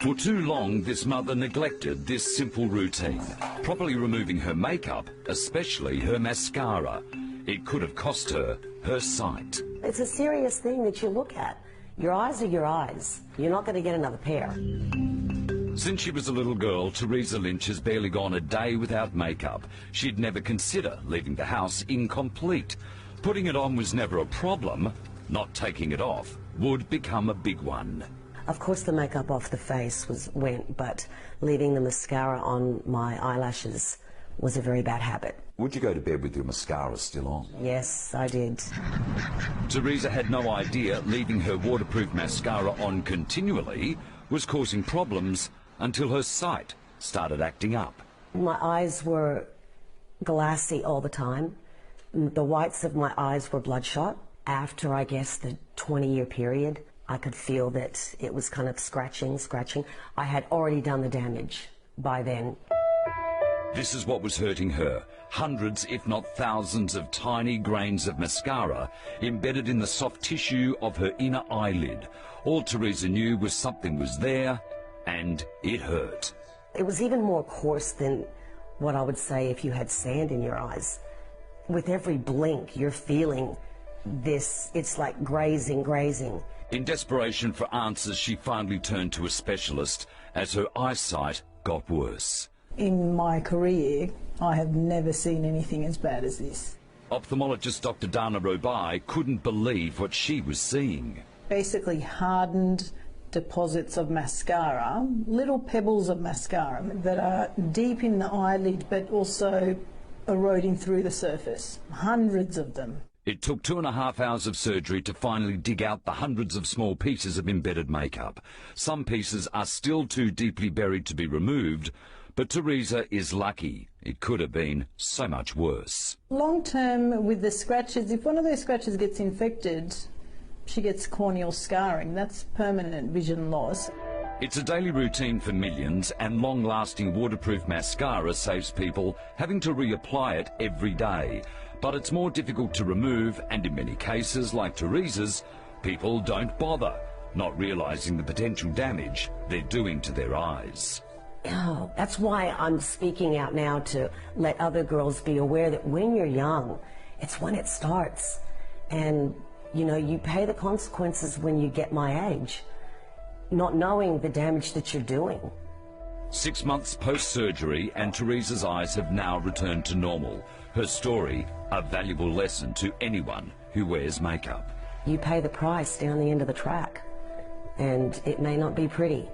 For too long, this mother neglected this simple routine, properly removing her makeup, especially her mascara. It could have cost her her sight. It's a serious thing that you look at. Your eyes are your eyes. You're not going to get another pair. Since she was a little girl, Teresa Lynch has barely gone a day without makeup. She'd never consider leaving the house incomplete. Putting it on was never a problem. Not taking it off would become a big one. Of course the makeup off the face went, but leaving the mascara on my eyelashes was a very bad habit. Would you go to bed with your mascara still on? Yes, I did. Teresa had no idea leaving her waterproof mascara on continually was causing problems until her sight started acting up. My eyes were glassy all the time. The whites of my eyes were bloodshot. After, I guess, the 20-year period, I could feel that it was kind of scratching. I had already done the damage by then. This is what was hurting her. Hundreds, if not thousands, of tiny grains of mascara embedded in the soft tissue of her inner eyelid. All Teresa knew was something was there, and it hurt. It was even more coarse than what I would say if you had sand in your eyes. With every blink, you're feeling this, it's like grazing. In desperation for answers, she finally turned to a specialist as her eyesight got worse. In my career, I have never seen anything as bad as this. Ophthalmologist Dr. Dana Robai couldn't believe what she was seeing. Basically hardened deposits of mascara, little pebbles of mascara that are deep in the eyelid but also eroding through the surface. Hundreds of them. It took 2.5 hours of surgery to finally dig out the hundreds of small pieces of embedded makeup. Some pieces are still too deeply buried to be removed, but Teresa is lucky. It could have been so much worse. Long term with the scratches, if one of those scratches gets infected, she gets corneal scarring. That's permanent vision loss. It's a daily routine for millions, and long-lasting waterproof mascara saves people having to reapply it every day. But it's more difficult to remove, and in many cases, like Teresa's, people don't bother, not realising the potential damage they're doing to their eyes. Oh, that's why I'm speaking out now, to let other girls be aware that when you're young, it's when it starts. And, you know, you pay the consequences when you get my age, not knowing the damage that you're doing. 6 months post-surgery, and Teresa's eyes have now returned to normal. Her story, a valuable lesson to anyone who wears makeup. You pay the price down the end of the track, and it may not be pretty.